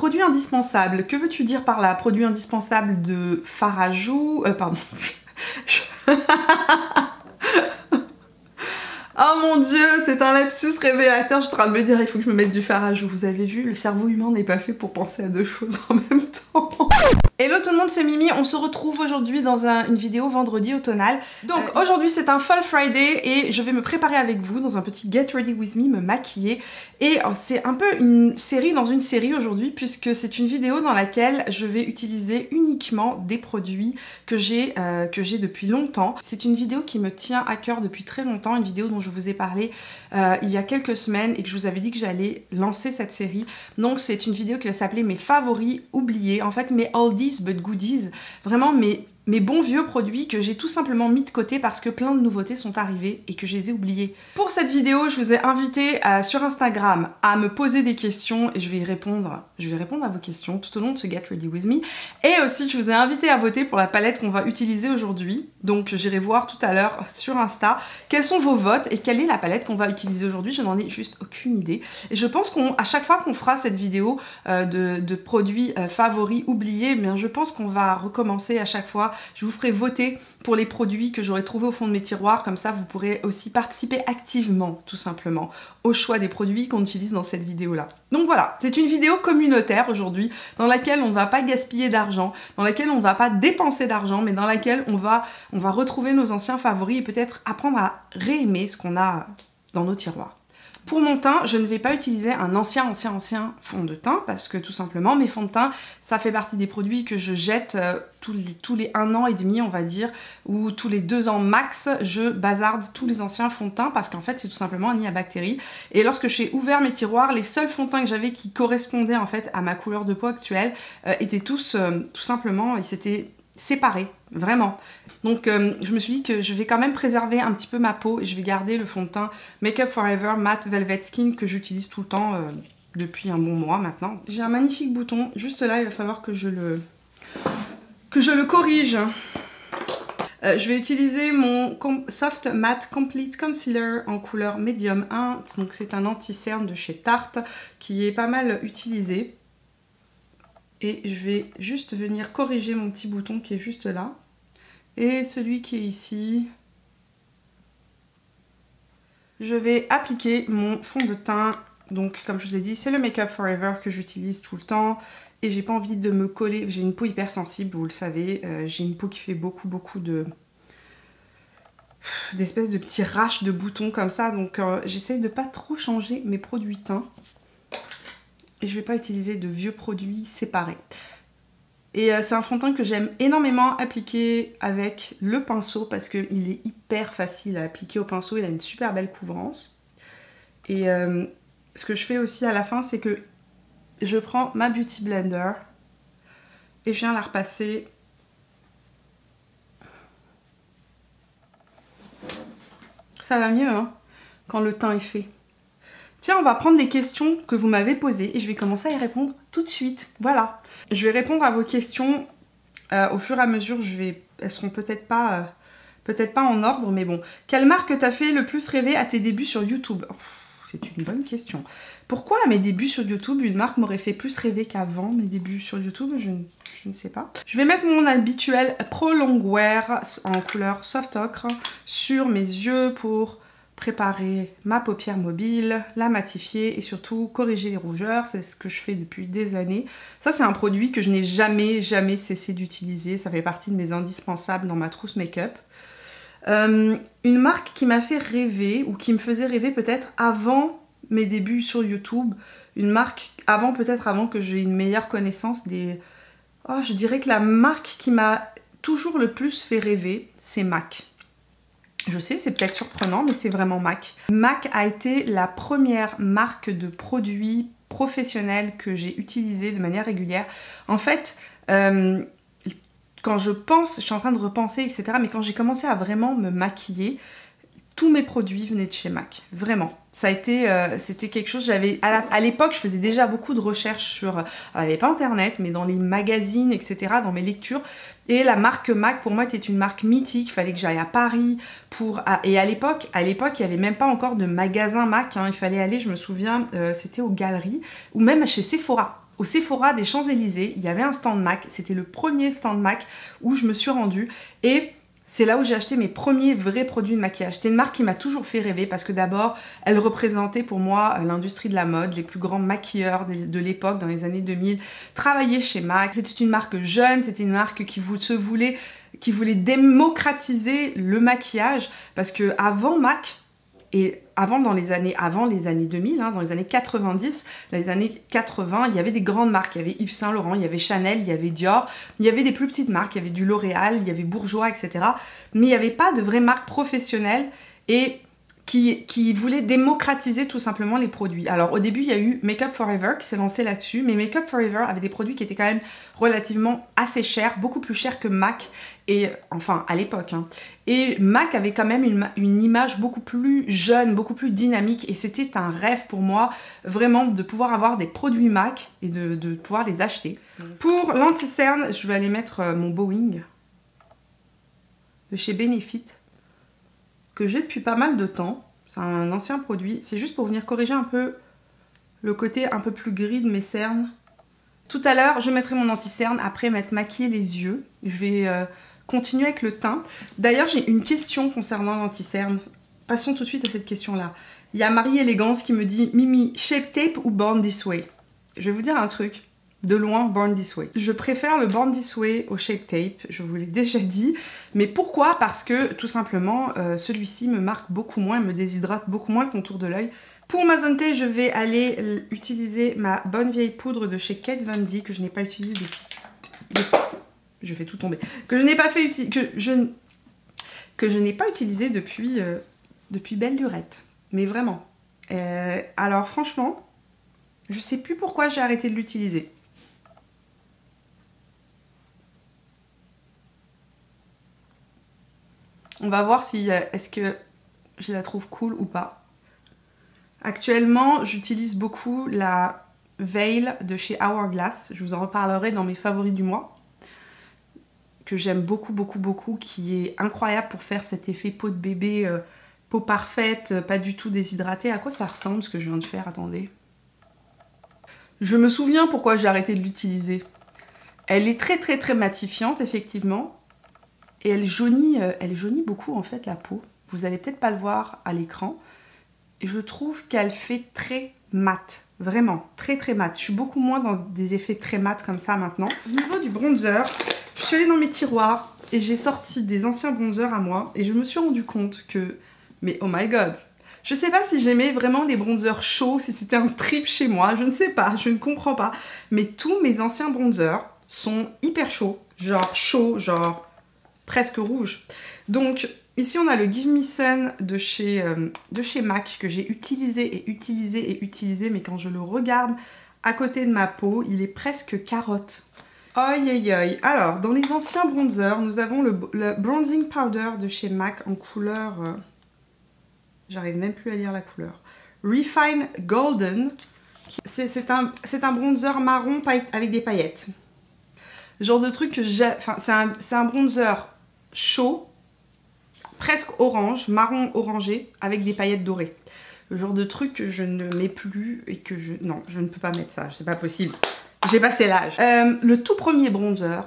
produit indispensable. Que veux-tu dire par là? Produit indispensable de fard à joues... pardon. Oh mon dieu, c'est un lapsus révélateur. Je suis en train de me dire, il faut que je me mette du fard à joues. Vous avez vu, le cerveau humain n'est pas fait pour penser à deux choses en même temps. Hello tout le monde, c'est Mimi. On se retrouve aujourd'hui dans une vidéo vendredi automnale. Donc aujourd'hui c'est un Fall Friday et je vais me préparer avec vous dans un petit Get Ready With Me, me maquiller. Et c'est un peu une série dans une série aujourd'hui puisque c'est une vidéo dans laquelle je vais utiliser uniquement des produits que j'ai depuis longtemps. C'est une vidéo qui me tient à cœur depuis très longtemps, une vidéo dont je vous ai parlé il y a quelques semaines et que je vous avais dit que j'allais lancer cette série. Donc c'est une vidéo qui va s'appeler mes favoris oubliés, en fait mes oldies but goodies, vraiment mes bons vieux produits que j'ai tout simplement mis de côté parce que plein de nouveautés sont arrivées et que je les ai oubliés. Pour cette vidéo, je vous ai invité sur Instagram à me poser des questions et je vais répondre à vos questions tout au long de ce Get Ready With Me. Et aussi, je vous ai invité à voter pour la palette qu'on va utiliser aujourd'hui. Donc j'irai voir tout à l'heure sur Insta quels sont vos votes et quelle est la palette qu'on va utiliser aujourd'hui. Je n'en ai juste aucune idée. Et je pense qu'à chaque fois qu'on fera cette vidéo de produits favoris oubliés, eh bien, je pense qu'on va recommencer à chaque fois. Je vous ferai voter pour les produits que j'aurai trouvés au fond de mes tiroirs, comme ça vous pourrez aussi participer activement, tout simplement, au choix des produits qu'on utilise dans cette vidéo-là. Donc voilà, c'est une vidéo communautaire aujourd'hui, dans laquelle on ne va pas gaspiller d'argent, dans laquelle on ne va pas dépenser d'argent, mais dans laquelle on va retrouver nos anciens favoris et peut-être apprendre à réaimer ce qu'on a dans nos tiroirs. Pour mon teint, je ne vais pas utiliser un ancien fond de teint parce que tout simplement mes fonds de teint, ça fait partie des produits que je jette tous les 1 an et demi on va dire, ou tous les 2 ans max, je bazarde tous les anciens fonds de teint parce qu'en fait c'est tout simplement un nid à bactéries. Et lorsque j'ai ouvert mes tiroirs, les seuls fonds de teint que j'avais qui correspondaient en fait à ma couleur de peau actuelle étaient tous tout simplement, ils s'étaient séparés, vraiment. Donc je me suis dit que je vais quand même préserver un petit peu ma peau et je vais garder le fond de teint Make Up For Ever Matte Velvet Skin que j'utilise tout le temps depuis un bon mois maintenant. J'ai un magnifique bouton juste là, il va falloir que je le corrige. Je vais utiliser mon Soft Matte Complete Concealer en couleur Medium 1, donc c'est un anti-cerne de chez Tarte qui est pas mal utilisé. Et je vais juste venir corriger mon petit bouton qui est juste là. Et celui qui est ici. Je vais appliquer mon fond de teint. Donc comme je vous ai dit, c'est le Make Up For Ever que j'utilise tout le temps. Et j'ai pas envie de me coller. J'ai une peau hypersensible, vous le savez. J'ai une peau qui fait beaucoup d'espèces de petits rash de boutons comme ça. Donc j'essaye de pas trop changer mes produits teints. Et je ne vais pas utiliser de vieux produits séparés. Et c'est un fond de teint que j'aime énormément appliquer avec le pinceau parce qu'il est hyper facile à appliquer au pinceau, il a une super belle couvrance. Et ce que je fais aussi à la fin, c'est que je prends ma Beauty Blender et je viens la repasser. Ça va mieux hein, quand le teint est fait. Tiens, on va prendre les questions que vous m'avez posées et je vais commencer à y répondre tout de suite. Voilà. Je vais répondre à vos questions au fur et à mesure. Elles seront peut-être pas en ordre, mais bon. Quelle marque t'a fait le plus rêver à tes débuts sur YouTube? C'est une bonne question. Pourquoi à mes débuts sur YouTube, une marque m'aurait fait plus rêver qu'avant mes débuts sur YouTube? Je ne sais pas. Je vais mettre mon habituel Pro Longwear en couleur Soft Ocre sur mes yeux pour préparer ma paupière mobile, la matifier et surtout corriger les rougeurs. C'est ce que je fais depuis des années. Ça c'est un produit que je n'ai jamais cessé d'utiliser. Ça fait partie de mes indispensables dans ma trousse make-up. Une marque qui m'a fait rêver ou qui me faisait rêver peut-être avant mes débuts sur YouTube. Une marque peut-être avant que j'ai une meilleure connaissance des... Oh, je dirais que la marque qui m'a toujours le plus fait rêver, c'est MAC. Je sais, c'est peut-être surprenant, mais c'est vraiment MAC. MAC a été la première marque de produits professionnels que j'ai utilisé de manière régulière. En fait, quand je suis en train de repenser, etc., mais quand j'ai commencé à vraiment me maquiller, tous mes produits venaient de chez MAC, vraiment. Ça a été, c'était quelque chose, à l'époque je faisais déjà beaucoup de recherches sur, il n'y avait pas internet, mais dans les magazines, etc., dans mes lectures, et la marque MAC pour moi était une marque mythique, il fallait que j'aille à Paris et à l'époque il n'y avait même pas encore de magasin MAC, hein, il fallait aller, je me souviens, c'était aux Galeries, ou même chez Sephora. au Sephora des Champs-Élysées, il y avait un stand MAC. C'était le premier stand MAC où je me suis rendue. Et c'est là où j'ai acheté mes premiers vrais produits de maquillage. C'était une marque qui m'a toujours fait rêver parce que d'abord, elle représentait pour moi l'industrie de la mode. Les plus grands maquilleurs de l'époque, dans les années 2000, travaillaient chez MAC. C'était une marque jeune, c'était une marque qui voulait démocratiser le maquillage. Parce que avant MAC, et avant les années 2000, hein, dans les années 90, dans les années 80, il y avait des grandes marques. Il y avait Yves Saint Laurent, il y avait Chanel, il y avait Dior, il y avait des plus petites marques, il y avait du L'Oréal, il y avait Bourjois, etc. Mais il n'y avait pas de vraies marques professionnelles et qui voulaient démocratiser tout simplement les produits. Alors au début, il y a eu Make Up For Ever qui s'est lancé là-dessus, mais Make Up For Ever avait des produits qui étaient quand même relativement assez chers, beaucoup plus chers que MAC, et enfin à l'époque. Hein. Et MAC avait quand même une image beaucoup plus jeune, beaucoup plus dynamique, et c'était un rêve pour moi vraiment de pouvoir avoir des produits MAC et de pouvoir les acheter. Pour l'anti-cerne, je vais aller mettre mon Boeing de chez Benefit, que j'ai depuis pas mal de temps. C'est un ancien produit. C'est juste pour venir corriger un peu le côté un peu plus gris de mes cernes. Tout à l'heure, je mettrai mon anti-cerne après m'être maquillé les yeux. Je vais continuer avec le teint. D'ailleurs, j'ai une question concernant l'anti-cerne. Passons tout de suite à cette question-là. Il y a Marie Élégance qui me dit « Mimi, Shape Tape ou Born This Way ?» Je vais vous dire un truc. De loin, Born This Way. Je préfère le Born This Way au Shape Tape, je vous l'ai déjà dit. Mais pourquoi? Parce que, tout simplement, celui-ci me marque beaucoup moins, me déshydrate beaucoup moins le contour de l'œil. Pour ma zone T, je vais aller utiliser ma bonne vieille poudre de chez Kat Von D, que je n'ai pas utilisée depuis... Je fais tout tomber. Que je n'ai pas fait que je n'ai pas utilisé depuis belle lurette. Mais vraiment. Alors, franchement, je sais plus pourquoi j'ai arrêté de l'utiliser. On va voir si est-ce que je la trouve cool ou pas. Actuellement, j'utilise beaucoup la Veil de chez Hourglass. Je vous en reparlerai dans mes favoris du mois. Que j'aime beaucoup, beaucoup, beaucoup. Qui est incroyable pour faire cet effet peau de bébé, peau parfaite, pas du tout déshydratée. À quoi ça ressemble ce que je viens de faire? Attendez. Je me souviens pourquoi j'ai arrêté de l'utiliser. Elle est très, très, très matifiante, effectivement. Et elle jaunit beaucoup en fait la peau. Vous n'allez peut-être pas le voir à l'écran. Et je trouve qu'elle fait très mat. Vraiment, très très mat. Je suis beaucoup moins dans des effets très mat comme ça maintenant. Au niveau du bronzer, je suis allée dans mes tiroirs et j'ai sorti des anciens bronzers à moi. Et je me suis rendu compte que... Mais oh my god! Je sais pas si j'aimais vraiment les bronzers chauds, si c'était un trip chez moi. Je ne sais pas, je ne comprends pas. Mais tous mes anciens bronzers sont hyper chauds. Genre chaud, genre... presque rouge. Donc ici on a le Give Me Sun de chez MAC que j'ai utilisé et utilisé et utilisé, mais quand je le regarde à côté de ma peau, il est presque carotte. Aïe aïe aïe. Alors dans les anciens bronzers, nous avons le Bronzing Powder de chez MAC en couleur... j'arrive même plus à lire la couleur. Refine Golden. C'est un bronzer marron avec des paillettes. Genre de truc que j'ai... Enfin, c'est un bronzer chaud, presque orange, marron orangé, avec des paillettes dorées. Le genre de truc que je ne mets plus et que je... Non, je ne peux pas mettre ça, c'est pas possible. J'ai passé l'âge. Le tout premier bronzer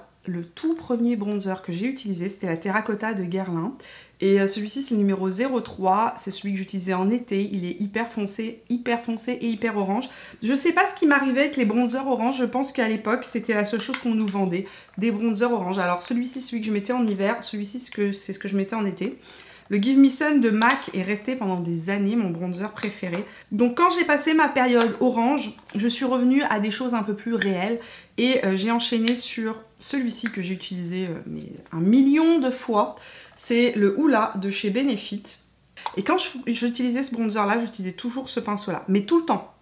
que j'ai utilisé, c'était la Terracotta de Guerlain. Et celui-ci, c'est le numéro 03. C'est celui que j'utilisais en été. Il est hyper foncé et hyper orange. Je sais pas ce qui m'arrivait avec les bronzers orange. Je pense qu'à l'époque, c'était la seule chose qu'on nous vendait. Des bronzers orange. Alors celui-ci, celui que je mettais en hiver. Celui-ci, c'est ce que je mettais en été. Le Give Me Sun de MAC est resté pendant des années mon bronzer préféré. Donc quand j'ai passé ma période orange, je suis revenue à des choses un peu plus réelles. Et j'ai enchaîné sur celui-ci que j'ai utilisé mais 1 million de fois. C'est le Hoola de chez Benefit. Et quand j'utilisais ce bronzer là, j'utilisais toujours ce pinceau là. Mais tout le temps.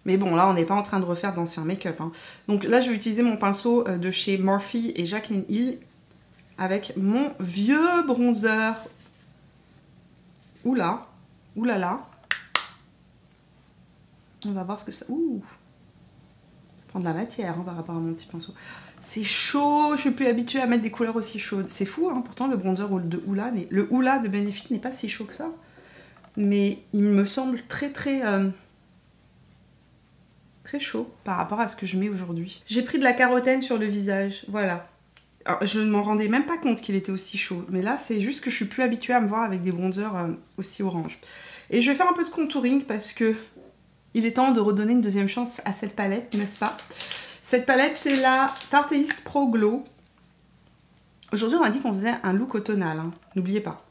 Mais bon, là on n'est pas en train de refaire d'anciens make-up. Hein. Donc là je vais utiliser mon pinceau de chez Morphe et Jaclyn Hill. Avec mon vieux bronzer. Oula. Oulala. On va voir ce que ça... Ouh. Ça prend de la matière hein, par rapport à mon petit pinceau. C'est chaud, je suis plus habituée à mettre des couleurs aussi chaudes. C'est fou, hein, pourtant le bronzer de Hoola, le Hoola de Benefit n'est pas si chaud que ça. Mais il me semble très très Très chaud par rapport à ce que je mets aujourd'hui. J'ai pris de la carotène sur le visage, voilà. Alors, je ne m'en rendais même pas compte qu'il était aussi chaud. Mais là, c'est juste que je suis plus habituée à me voir avec des bronzers aussi orange. Et je vais faire un peu de contouring parce que il est temps de redonner une deuxième chance à cette palette, n'est-ce pas? Cette palette, c'est la Tarte East Pro Glow. Aujourd'hui, on a dit qu'on faisait un look automnal, hein, n'oubliez pas.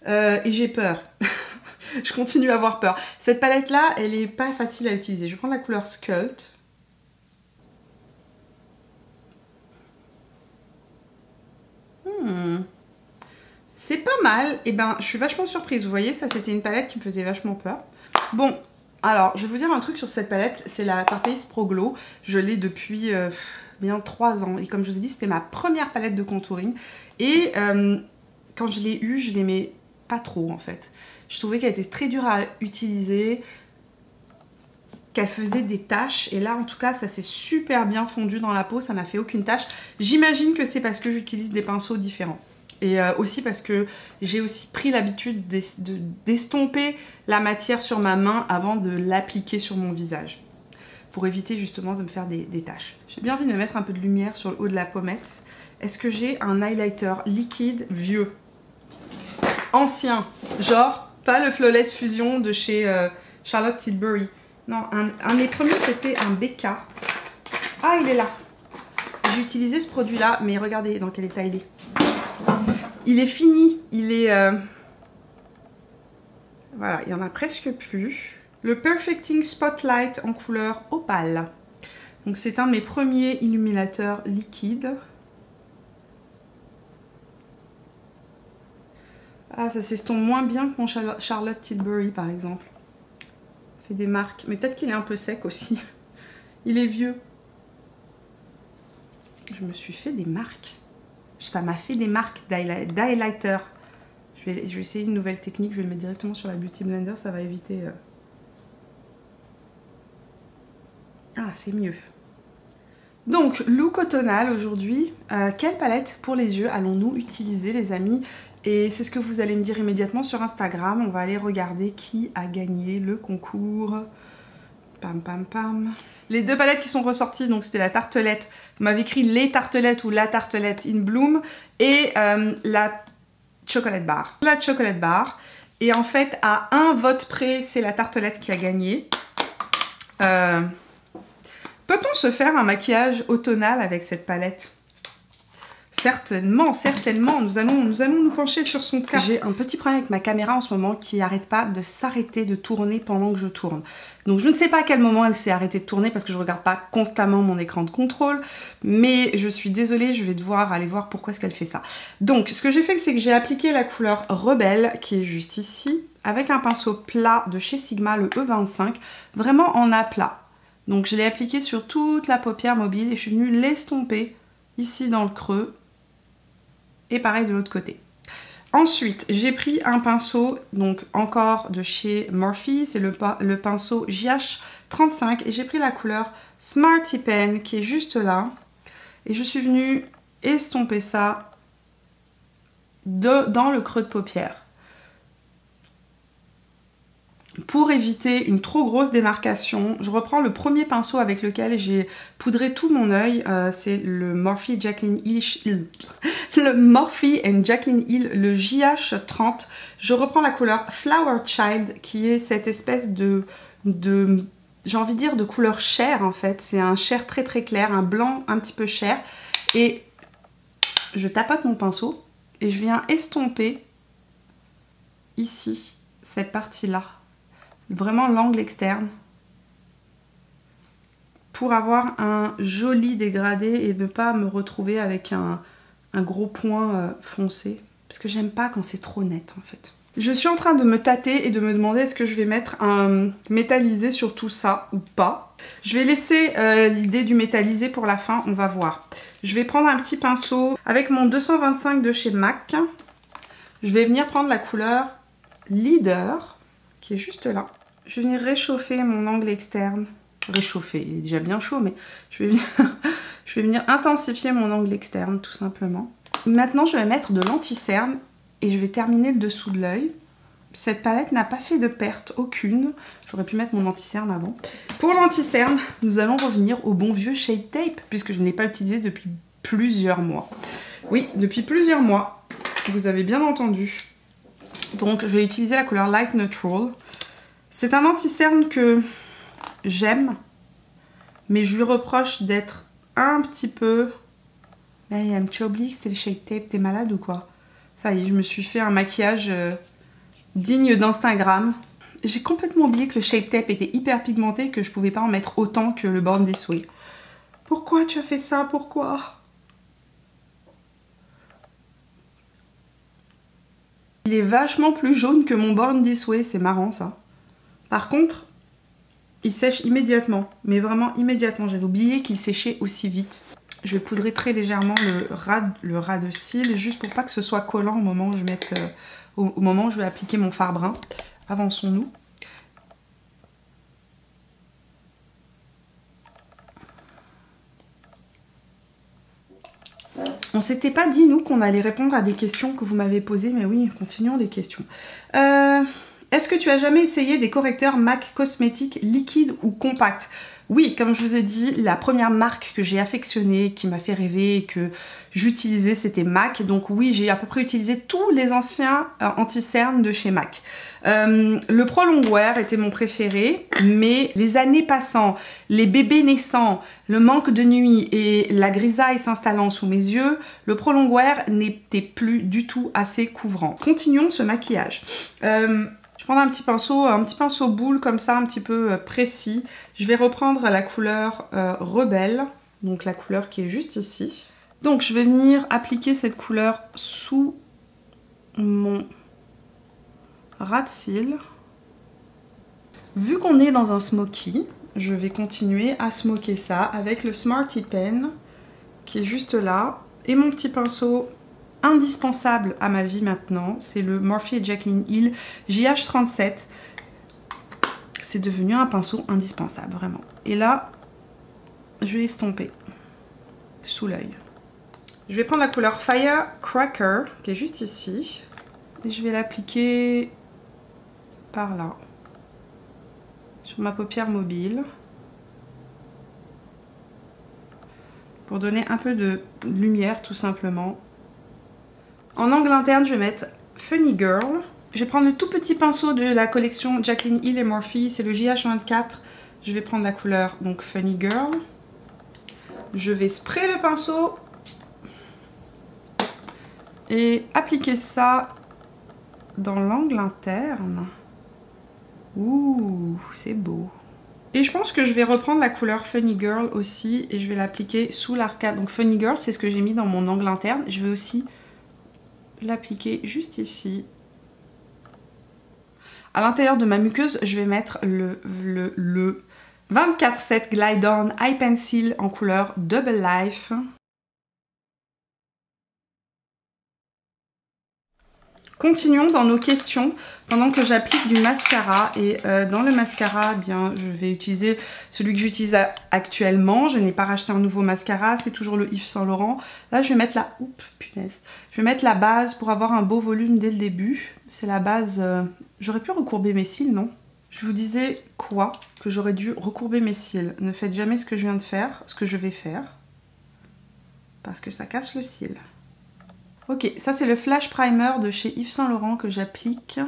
Et j'ai peur. Je continue à avoir peur. Cette palette-là, elle est pas facile à utiliser. Je vais prendre la couleur Sculpt. C'est pas mal. Et ben, je suis vachement surprise. Vous voyez, ça, c'était une palette qui me faisait vachement peur. Bon, alors, je vais vous dire un truc sur cette palette. C'est la Tarte East Pro Glow. Je l'ai depuis bien 3 ans. Et comme je vous ai dit, c'était ma première palette de contouring. Et quand je l'ai eue, je l'aimais pas trop, en fait. Je trouvais qu'elle était très dure à utiliser, qu'elle faisait des taches. Et là, en tout cas, ça s'est super bien fondu dans la peau. Ça n'a fait aucune tache. J'imagine que c'est parce que j'utilise des pinceaux différents. Et aussi parce que j'ai aussi pris l'habitude d'estomper la matière sur ma main avant de l'appliquer sur mon visage. Pour éviter justement de me faire des taches. J'ai bien envie de mettre un peu de lumière sur le haut de la pommette. Est-ce que j'ai un highlighter liquide vieux? Ancien. Genre, pas le Flawless Fusion de chez Charlotte Tilbury. Non, un des premiers c'était un BK. Ah, il est là. J'ai utilisé ce produit là, mais regardez dans quel état il est. Il est fini, il est... Voilà, il n'y en a presque plus. Le Perfecting Spotlight en couleur opale. Donc c'est un de mes premiers illuminateurs liquides. Ah, ça s'estompe moins bien que mon Charlotte Tilbury par exemple. Fait des marques, mais peut-être qu'il est un peu sec aussi. Il est vieux. Je me suis fait des marques. Ça m'a fait des marques d'highlighter. Je vais essayer une nouvelle technique, je vais le mettre directement sur la Beauty Blender, ça va éviter... Ah, c'est mieux. Donc, look automnal aujourd'hui. Quelle palette pour les yeux allons-nous utiliser, les amis? Et c'est ce que vous allez me dire immédiatement sur Instagram. On va aller regarder qui a gagné le concours. Pam, pam, pam. Les deux palettes qui sont ressorties, donc c'était la tartelette. Vous m'avez écrit les tartelettes ou la tartelette in bloom. Et la chocolate bar. La chocolate bar. Et en fait, à un vote près, c'est la tartelette qui a gagné. Peut-on se faire un maquillage automnal avec cette palette? Certainement, certainement. Nous allons nous pencher sur son cas. J'ai un petit problème avec ma caméra en ce moment qui n'arrête pas de s'arrêter de tourner pendant que je tourne. Donc je ne sais pas à quel moment elle s'est arrêtée de tourner parce que je ne regarde pas constamment mon écran de contrôle. Mais je suis désolée, je vais devoir aller voir pourquoi est-ce qu'elle fait ça. Donc ce que j'ai fait, c'est que j'ai appliqué la couleur Rebelle qui est juste ici avec un pinceau plat de chez Sigma, le E25, vraiment en aplat. Donc je l'ai appliqué sur toute la paupière mobile et je suis venue l'estomper ici dans le creux. Et pareil de l'autre côté. Ensuite, j'ai pris un pinceau, donc encore de chez Morphe, c'est le pinceau JH35 et j'ai pris la couleur Smarty Pen qui est juste là. Et je suis venue estomper ça dans le creux de paupière. Pour éviter une trop grosse démarcation, je reprends le premier pinceau avec lequel j'ai poudré tout mon œil. C'est le Morphe Jaclyn Hill, le Morphe Jaclyn Hill, le JH30. Je reprends la couleur Flower Child, qui est cette espèce de j'ai envie de dire de couleur chair en fait. C'est un chair très très clair, un blanc un petit peu chair. Et je tapote mon pinceau et je viens estomper ici, cette partie-là. Vraiment l'angle externe pour avoir un joli dégradé et ne pas me retrouver avec un gros point foncé parce que j'aime pas quand c'est trop net en fait. Je suis en train de me tâter et de me demander est-ce que je vais mettre un métallisé sur tout ça ou pas. Je vais laisser l'idée du métallisé pour la fin, on va voir. Je vais prendre un petit pinceau avec mon 225 de chez MAC. Je vais venir prendre la couleur Leader qui est juste là. Je vais venir réchauffer mon angle externe. Réchauffer, il est déjà bien chaud, mais je vais venir intensifier mon angle externe tout simplement. Maintenant, je vais mettre de l'anti-cerne et je vais terminer le dessous de l'œil. Cette palette n'a pas fait de perte, aucune. J'aurais pu mettre mon anti-cerne avant. Pour l'anti-cerne, nous allons revenir au bon vieux Shape Tape, puisque je ne l'ai pas utilisé depuis plusieurs mois. Oui, depuis plusieurs mois, vous avez bien entendu. Donc je vais utiliser la couleur Light Neutral. C'est un anti-cerne que j'aime, mais je lui reproche d'être un petit peu... Hey, tu oublies que c'était le Shape Tape, t'es malade ou quoi? Ça y est, je me suis fait un maquillage digne d'Instagram. J'ai complètement oublié que le Shape Tape était hyper pigmenté et que je pouvais pas en mettre autant que le Born This Way. Pourquoi tu as fait ça? Pourquoi? Il est vachement plus jaune que mon Born This Way, c'est marrant ça. Par contre, il sèche immédiatement, mais vraiment immédiatement. J'avais oublié qu'il séchait aussi vite. Je vais poudrer très légèrement le ras de cils, juste pour pas que ce soit collant au moment où je, au moment où je vais appliquer mon fard brun. Avançons-nous. On s'était pas dit, nous, qu'on allait répondre à des questions que vous m'avez posées, mais oui, continuons les questions. Est-ce que tu as jamais essayé des correcteurs MAC cosmétiques liquides ou compacts? Oui, comme je vous ai dit, la première marque que j'ai affectionnée, qui m'a fait rêver et que j'utilisais, c'était MAC. Donc oui, j'ai à peu près utilisé tous les anciens anti-cernes de chez MAC. Le Pro Longwear était mon préféré, mais les années passant, les bébés naissants, le manque de nuit et la grisaille s'installant sous mes yeux, le Pro Longwear n'était plus du tout assez couvrant. Continuons ce maquillage. Je vais prendre un petit pinceau boule comme ça, un petit peu précis. Je vais reprendre la couleur Rebelle, donc la couleur qui est juste ici. Donc je vais venir appliquer cette couleur sous mon ras de cils. Vu qu'on est dans un smoky, je vais continuer à smoker ça avec le Smarty Pen qui est juste là. Et mon petit pinceau indispensable à ma vie maintenant, c'est le Morphe et Jaclyn Hill JH37. C'est devenu un pinceau indispensable, vraiment. Et là, je vais estomper sous l'œil. Je vais prendre la couleur Firecracker, qui est juste ici. Et je vais l'appliquer par là, sur ma paupière mobile. Pour donner un peu de lumière, tout simplement. En angle interne, je vais mettre Funny Girl. Je vais prendre le tout petit pinceau de la collection Jaclyn Hill et Morphe, c'est le JH24. Je vais prendre la couleur donc Funny Girl. Je vais sprayer le pinceau et appliquer ça dans l'angle interne. Ouh, c'est beau. Et je pense que je vais reprendre la couleur Funny Girl aussi et je vais l'appliquer sous l'arcade. Donc Funny Girl, c'est ce que j'ai mis dans mon angle interne. Je vais aussi l'appliquer juste ici. À l'intérieur de ma muqueuse, je vais mettre le 24-7 Glide On Eye Pencil en couleur Double Life. Continuons dans nos questions pendant que j'applique du mascara. Et dans le mascara, eh bien, je vais utiliser celui que j'utilise actuellement. Je n'ai pas racheté un nouveau mascara, c'est toujours le Yves Saint Laurent. Là, je vais mettre la... Oups, punaise. Je vais mettre la base pour avoir un beau volume dès le début. C'est la base... J'aurais pu recourber mes cils, non? Je vous disais quoi? Que j'aurais dû recourber mes cils. Ne faites jamais ce que je viens de faire, ce que je vais faire. Parce que ça casse le cil. Ok, ça c'est le Flash Primer de chez Yves Saint Laurent que j'applique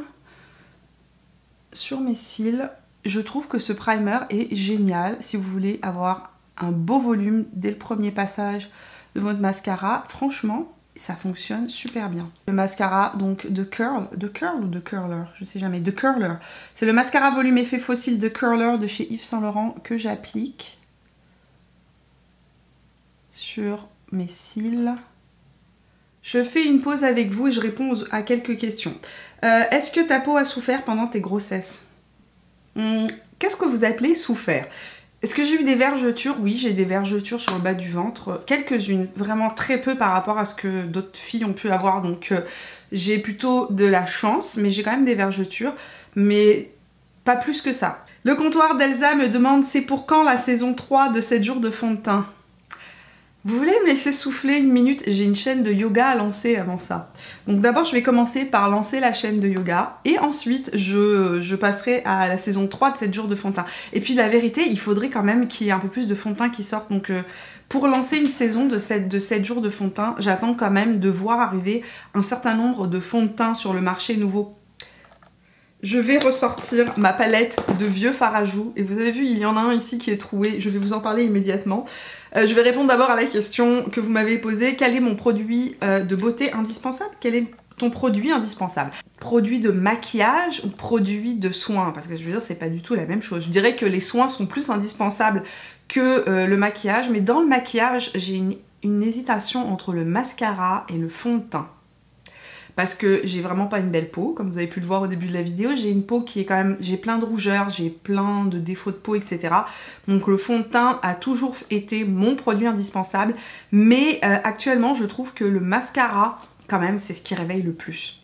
sur mes cils. Je trouve que ce primer est génial si vous voulez avoir un beau volume dès le premier passage de votre mascara. Franchement, ça fonctionne super bien. Le mascara donc de Curl ou de Curler, je sais jamais, de Curler. C'est le mascara volume effet fossile de Curler de chez Yves Saint Laurent que j'applique sur mes cils. Je fais une pause avec vous et je réponds à quelques questions. Est-ce que ta peau a souffert pendant tes grossesses? Qu'est-ce que vous appelez souffert? Est-ce que j'ai eu des vergetures? Oui, j'ai des vergetures sur le bas du ventre. Quelques-unes, vraiment très peu par rapport à ce que d'autres filles ont pu avoir. Donc j'ai plutôt de la chance, mais j'ai quand même des vergetures. Mais pas plus que ça. Le comptoir d'Elsa me demande c'est pour quand la saison 3 de 7 jours de fond de teint? Vous voulez me laisser souffler une minute? J'ai une chaîne de yoga à lancer avant ça. Donc d'abord je vais commencer par lancer la chaîne de yoga et ensuite je passerai à la saison 3 de 7 jours de fond de teint. Et puis la vérité, il faudrait quand même qu'il y ait un peu plus de fond de teint qui sorte. Donc pour lancer une saison de 7 jours de fond de teint, j'attends quand même de voir arriver un certain nombre de fonds de teint sur le marché nouveau. Je vais ressortir ma palette de vieux fards à joues et vous avez vu, il y en a un ici qui est troué, je vais vous en parler immédiatement. Je vais répondre d'abord à la question que vous m'avez posée, quel est mon produit de beauté indispensable? Quel est ton produit indispensable? Produit de maquillage ou produit de soins? Parce que je veux dire, c'est pas du tout la même chose. Je dirais que les soins sont plus indispensables que le maquillage, mais dans le maquillage, j'ai une hésitation entre le mascara et le fond de teint. Parce que j'ai vraiment pas une belle peau, comme vous avez pu le voir au début de la vidéo, j'ai une peau qui est quand même, j'ai plein de rougeurs, j'ai plein de défauts de peau, etc. Donc le fond de teint a toujours été mon produit indispensable, mais actuellement je trouve que le mascara, quand même, c'est ce qui réveille le plus.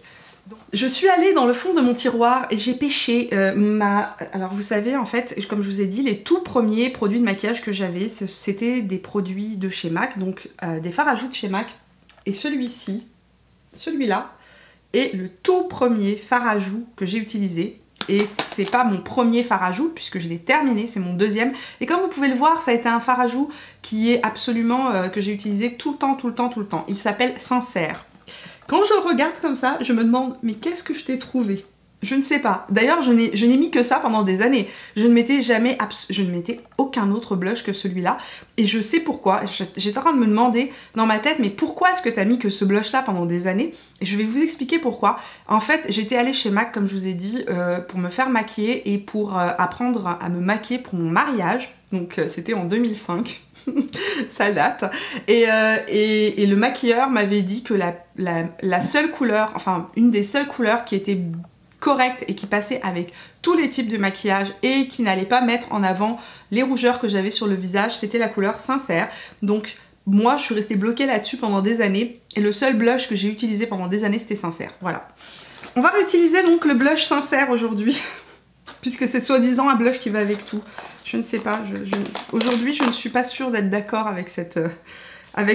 Je suis allée dans le fond de mon tiroir et j'ai pêché Alors vous savez, en fait, comme je vous ai dit, les tout premiers produits de maquillage que j'avais, c'était des produits de chez MAC, donc des fards à joues de chez MAC, et celui-ci, celui-là, et le tout premier fard à joues que j'ai utilisé. Et c'est pas mon premier fard à joues puisque je l'ai terminé, c'est mon deuxième. Et comme vous pouvez le voir, ça a été un fard à joues qui est absolument, que j'ai utilisé tout le temps, tout le temps, tout le temps. Il s'appelle Sincère. Quand je le regarde comme ça, je me demande, mais qu'est-ce que je t'ai trouvé? Je ne sais pas. D'ailleurs, je n'ai mis que ça pendant des années. Je ne mettais jamais, je ne mettais aucun autre blush que celui-là. Et je sais pourquoi. J'étais en train de me demander dans ma tête, mais pourquoi est-ce que tu as mis que ce blush-là pendant des années? Et je vais vous expliquer pourquoi. En fait, j'étais allée chez MAC, comme je vous ai dit, pour me faire maquiller et pour apprendre à me maquiller pour mon mariage. Donc, c'était en 2005. Ça date. Et le maquilleur m'avait dit que la seule couleur, enfin, une des seules couleurs qui était correcte et qui passait avec tous les types de maquillage et qui n'allait pas mettre en avant les rougeurs que j'avais sur le visage, c'était la couleur Sincère. Donc moi je suis restée bloquée là-dessus pendant des années et le seul blush que j'ai utilisé pendant des années c'était Sincère. Voilà. On va réutiliser donc le blush Sincère aujourd'hui puisque c'est soi-disant un blush qui va avec tout. Je ne sais pas, aujourd'hui je ne suis pas sûre d'être d'accord avec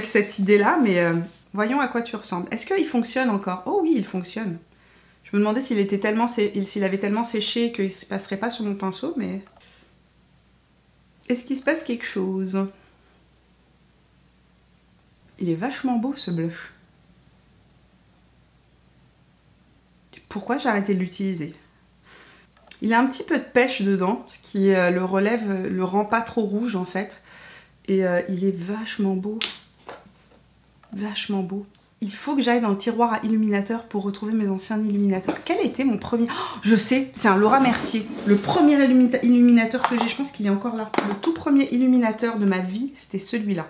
cette idée-là, mais voyons à quoi tu ressembles. Est-ce qu'il fonctionne encore? Oh oui, il fonctionne. Je me demandais s'il avait tellement séché qu'il ne se passerait pas sur mon pinceau, mais... Est-ce qu'il se passe quelque chose? Il est vachement beau ce blush. Pourquoi j'ai arrêté de l'utiliser? Il a un petit peu de pêche dedans, ce qui le rend pas trop rouge en fait. Et il est vachement beau. Vachement beau. Il faut que j'aille dans le tiroir à illuminateur pour retrouver mes anciens illuminateurs. Quel était mon premier? Oh, je sais, c'est un Laura Mercier. Le premier illuminateur que j'ai, je pense qu'il est encore là. Le tout premier illuminateur de ma vie, c'était celui-là.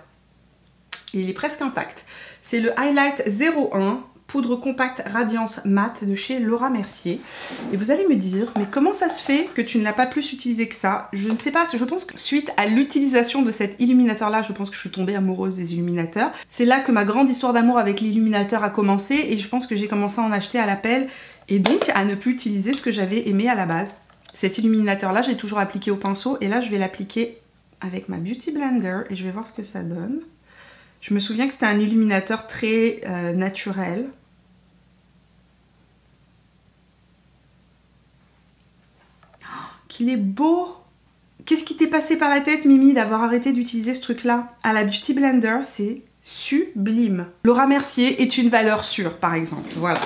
Et il est presque intact. C'est le Highlight 01, poudre compacte radiance mat de chez Laura Mercier. Et vous allez me dire, mais comment ça se fait que tu ne l'as pas plus utilisé que ça? Je ne sais pas, je pense que suite à l'utilisation de cet illuminateur là, je pense que je suis tombée amoureuse des illuminateurs. C'est là que ma grande histoire d'amour avec l'illuminateur a commencé et je pense que j'ai commencé à en acheter à l'appel et donc à ne plus utiliser ce que j'avais aimé à la base. Cet illuminateur là, j'ai toujours appliqué au pinceau et là je vais l'appliquer avec ma Beauty Blender et je vais voir ce que ça donne. Je me souviens que c'était un illuminateur très naturel. Qu'il est beau! Qu'est-ce qui t'est passé par la tête, Mimi, d'avoir arrêté d'utiliser ce truc-là? À la Beauty Blender, c'est sublime. Laura Mercier est une valeur sûre, par exemple. Voilà.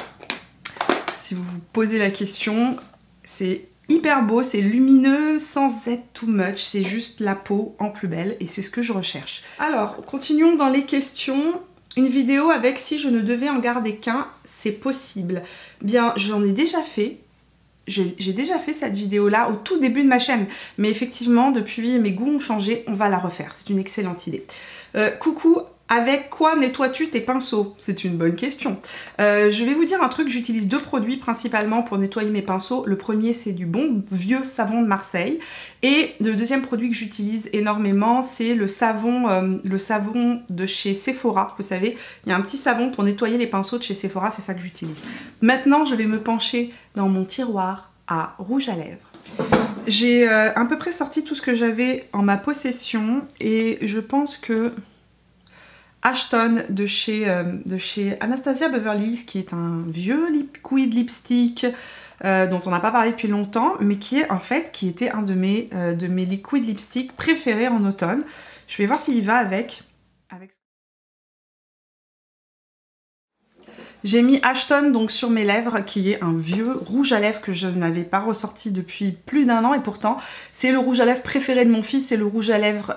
Si vous vous posez la question, c'est hyper beau, c'est lumineux sans être too much. C'est juste la peau en plus belle et c'est ce que je recherche. Alors, continuons dans les questions. Une vidéo avec si je ne devais en garder qu'un, c'est possible. Bien, j'en ai déjà fait. J'ai déjà fait cette vidéo là au tout début de ma chaîne, mais effectivement depuis mes goûts ont changé, on va la refaire, c'est une excellente idée. Coucou, avec quoi nettoies-tu tes pinceaux? C'est une bonne question. Je vais vous dire un truc, j'utilise deux produits principalement pour nettoyer mes pinceaux. Le premier c'est du bon vieux savon de Marseille et le deuxième produit que j'utilise énormément c'est le savon de chez Sephora. Vous savez, il y a un petit savon pour nettoyer les pinceaux de chez Sephora, c'est ça que j'utilise. Maintenant je vais me pencher dans mon tiroir à rouge à lèvres. J'ai à peu près sorti tout ce que j'avais en ma possession et je pense que Ashton de chez Anastasia Beverly Hills, qui est un vieux liquid lipstick dont on n'a pas parlé depuis longtemps, mais qui est en fait, qui était un de mes liquid lipsticks préférés en automne. Je vais voir s'il va avec. J'ai mis Ashton donc sur mes lèvres, qui est un vieux rouge à lèvres que je n'avais pas ressorti depuis plus d'1 an, et pourtant c'est le rouge à lèvres préféré de mon fils, c'est le rouge à lèvres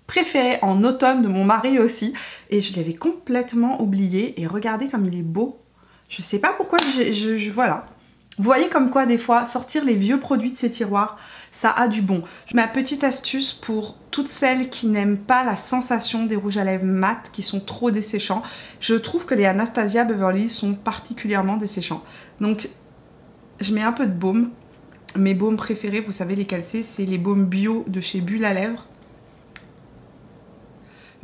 préféré en automne de mon mari aussi, et je l'avais complètement oublié. Et regardez comme il est beau. Je sais pas pourquoi, voilà. Vous voyez comme quoi des fois sortir les vieux produits de ces tiroirs, ça a du bon. Ma petite astuce pour toutes celles qui n'aiment pas la sensation des rouges à lèvres mat, qui sont trop desséchants, je trouve que les Anastasia Beverly sont particulièrement desséchants. Donc je mets un peu de baume. Mes baumes préférés, vous savez lesquels c'est les baumes bio de chez Bulle à lèvres.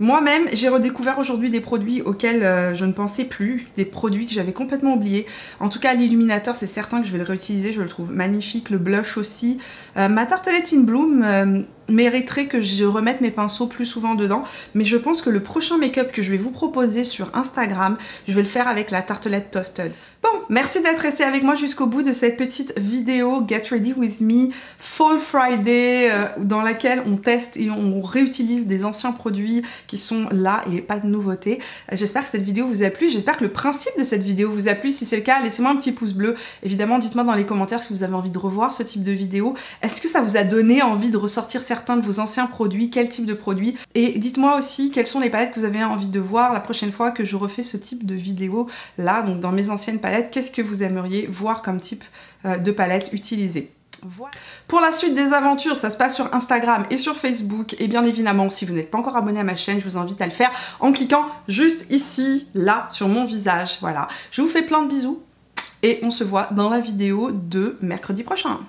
Moi-même, j'ai redécouvert aujourd'hui des produits auxquels je ne pensais plus, des produits que j'avais complètement oubliés. En tout cas, l'illuminateur, c'est certain que je vais le réutiliser, je le trouve magnifique. Le blush aussi. Ma tartelette in Bloom mériterait que je remette mes pinceaux plus souvent dedans, mais je pense que le prochain make-up que je vais vous proposer sur Instagram, je vais le faire avec la tartelette Toasted. Bon, merci d'être resté avec moi jusqu'au bout de cette petite vidéo Get Ready With Me Fall Friday, dans laquelle on teste et on réutilise des anciens produits qui sont là et pas de nouveautés. J'espère que cette vidéo vous a plu, j'espère que le principe de cette vidéo vous a plu. Si c'est le cas, laissez-moi un petit pouce bleu. Évidemment, dites-moi dans les commentaires si vous avez envie de revoir ce type de vidéo. Est-ce que ça vous a donné envie de ressortir certains de vos anciens produits, quel type de produit? Et dites-moi aussi quelles sont les palettes que vous avez envie de voir la prochaine fois que je refais ce type de vidéo là, donc dans mes anciennes palettes. Qu'est-ce que vous aimeriez voir comme type de palette utilisée? Voilà. Pour la suite des aventures, ça se passe sur Instagram et sur Facebook. Et bien évidemment, si vous n'êtes pas encore abonné à ma chaîne, je vous invite à le faire en cliquant juste ici, là, sur mon visage. Voilà. Je vous fais plein de bisous et on se voit dans la vidéo de mercredi prochain.